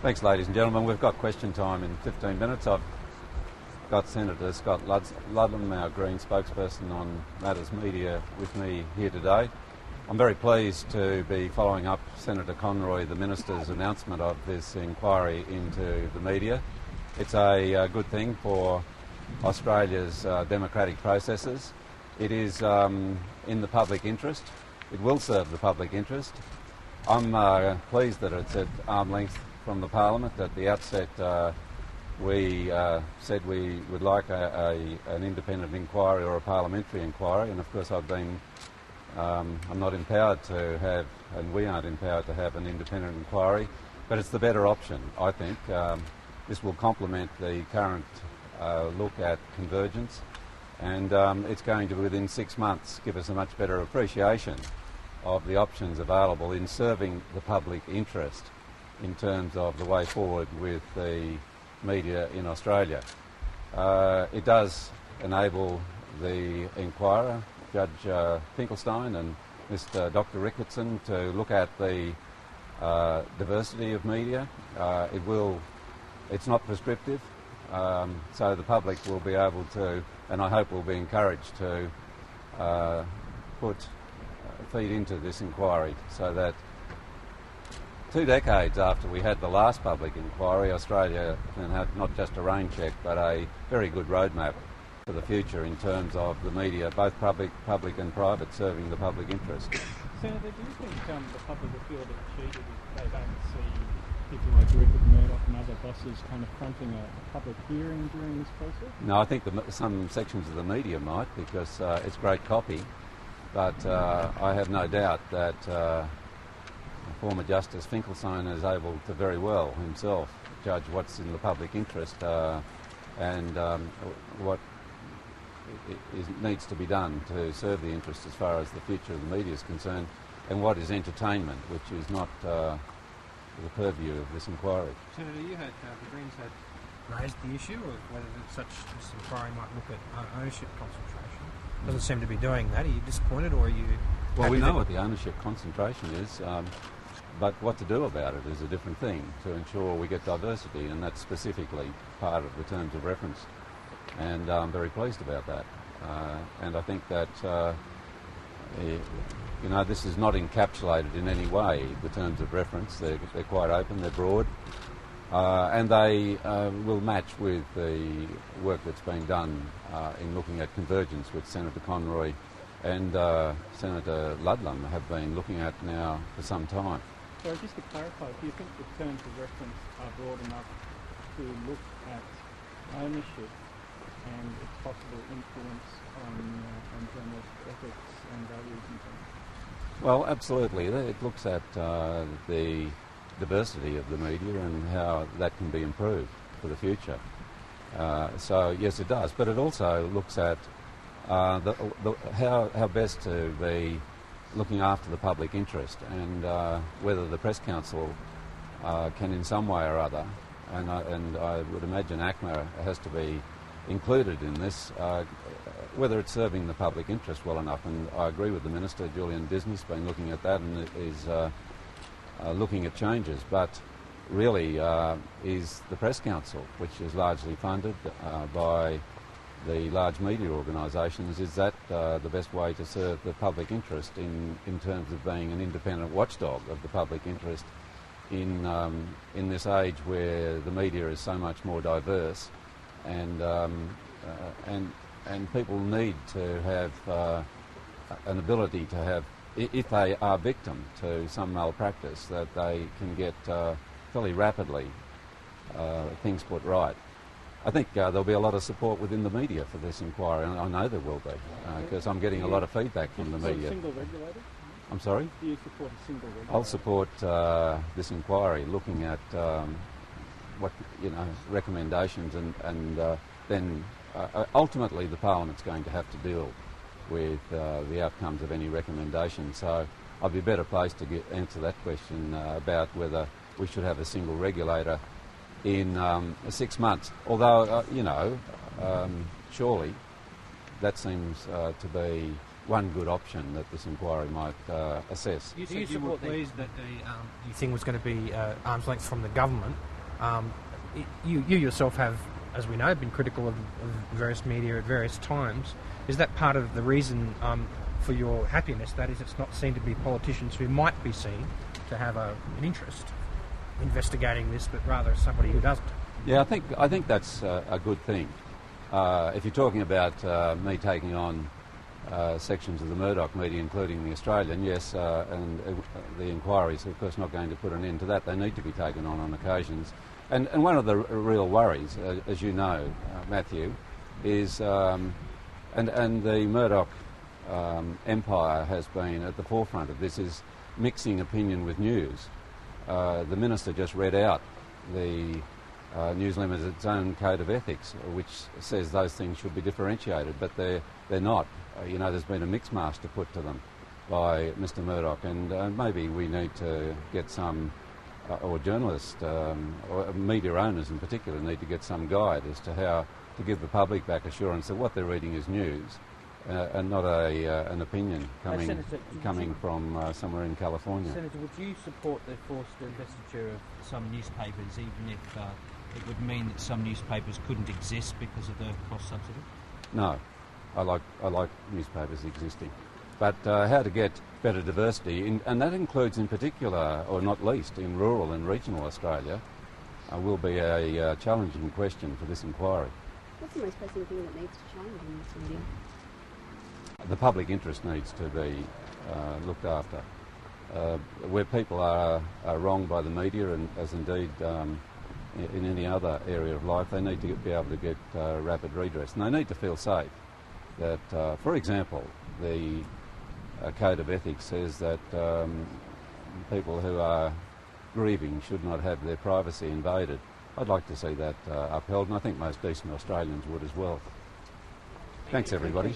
Thanks, ladies and gentlemen. We've got question time in 15 minutes. I've got Senator Scott Ludlam, our Green spokesperson on matters media, with me here today. I'm very pleased to be following up Senator Conroy, the Minister's announcement of this inquiry into the media. It's a good thing for Australia's democratic processes. It is in the public interest. It will serve the public interest. I'm pleased that it's at arm's length from the Parliament. At the outset, we said we would like an independent inquiry or a parliamentary inquiry, and of course I'm not empowered to have, and we aren't empowered to have, an independent inquiry, but it's the better option, I think. This will complement the current look at convergence, and it's going to, within 6 months, give us a much better appreciation of the options available in serving the public interest in terms of the way forward with the media in Australia. It does enable the inquirer, Judge Finkelstein and Mr. Dr. Ricketson, to look at the diversity of media. It's not prescriptive, so the public will be able to, and I hope will be encouraged to, feed into this inquiry, so that 2 decades after we had the last public inquiry, Australia can have not just a rain check but a very good roadmap for the future in terms of the media, both public and private, serving the public interest. Senator, do you think the public will feel a bit cheated if they don't see people like Rupert Murdoch and other bosses kind of fronting a public hearing during this process? No, I think some sections of the media might, because it's great copy, but I have no doubt that former Justice Finkelstein is able to very well himself judge what's in the public interest and what needs to be done to serve the interest as far as the future of the media is concerned, and what is entertainment, which is not the purview of this inquiry. Senator, you had the Greens had raised the issue of whether this inquiry might look at ownership concentration. Doesn't seem to be doing that. Are you disappointed, or are you... Well, we know what the ownership concentration is, but what to do about it is a different thing, to ensure we get diversity, and that's specifically part of the terms of reference. And I'm very pleased about that. And I think that, this is not encapsulated in any way, the terms of reference. They're quite open, they're broad, and they will match with the work that's been done in looking at convergence, which Senator Conroy and Senator Ludlam have been looking at now for some time. So just to clarify, do you think the terms of reference are broad enough to look at ownership and its possible influence on journalist ethics and values and things? Well, absolutely. It looks at the diversity of the media and how that can be improved for the future. So yes, it does. But it also looks at how best to be looking after the public interest, and whether the Press Council can, in some way or other, and I would imagine ACMA has to be included in this, whether it's serving the public interest well enough. And I agree with the Minister. Julian Disney's been looking at that and is looking at changes, but really is the Press Council, which is largely funded by the large media organisations, is that the best way to serve the public interest in terms of being an independent watchdog of the public interest in this age where the media is so much more diverse, and people need to have an ability to have, if they are victim to some malpractice, that they can get fairly rapidly things put right. I think there'll be a lot of support within the media for this inquiry, and I know there will be, because I'm getting a lot of feedback from the media. Single regulator? I'm sorry? Do you support a single regulator? I'll support this inquiry, looking at what recommendations, and then ultimately the Parliament's going to have to deal with the outcomes of any recommendation. So I'd be better placed to answer that question about whether we should have a single regulator in 6 months. Although, surely that seems to be one good option that this inquiry might assess. You support these that the thing was going to be arm's length from the government. You yourself have, as we know, been critical of various media at various times. Is that part of the reason for your happiness? That is, it's not seen to be politicians who might be seen to have an interest investigating this, but rather somebody who doesn't. Yeah, I think that's a good thing. If you're talking about me taking on sections of the Murdoch media, including the Australian, yes, and the inquiries are of course not going to put an end to that. They need to be taken on occasions. And one of the real worries, as you know, Matthew, is, and the Murdoch empire has been at the forefront of this, is mixing opinion with news. The Minister just read out the News Limited's own code of ethics, which says those things should be differentiated, but they're not. There's been a mix master put to them by Mr. Murdoch, and maybe we need to get some, or journalists, or media owners in particular, need to get some guide as to how to give the public back assurance that what they're reading is news, and not an opinion coming from somewhere in California. Senator, would you support the forced investiture of some newspapers, even if it would mean that some newspapers couldn't exist because of the cost subsidy? No, I like newspapers existing, but how to get better diversity, and that includes in particular, or not least, in rural and regional Australia, will be a challenging question for this inquiry. What's the most pressing thing that needs to change in this media? The public interest needs to be looked after. Where people are wronged by the media, and as indeed in any other area of life, they need to be able to get rapid redress, and they need to feel safe. That, for example, the Code of Ethics says that people who are grieving should not have their privacy invaded. I'd like to see that upheld, and I think most decent Australians would as well. Thanks, everybody.